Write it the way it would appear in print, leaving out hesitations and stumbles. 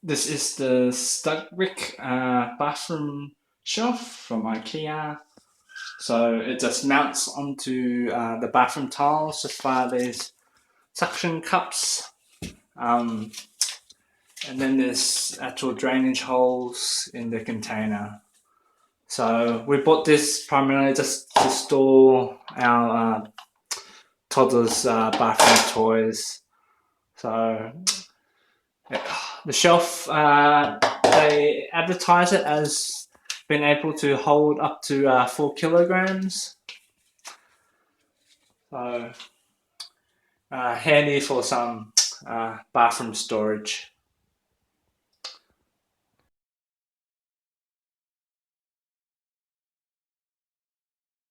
This is the Stugvik bathroom shelf from Ikea. So it just mounts onto the bathroom tiles just via these suction cups. Um, and then there's actual drainage holes in the container. So we bought this primarily just to store our toddlers' bathroom toys. So the shelf, they advertise it as being able to hold up to 4 kilograms. So handy for some bathroom storage.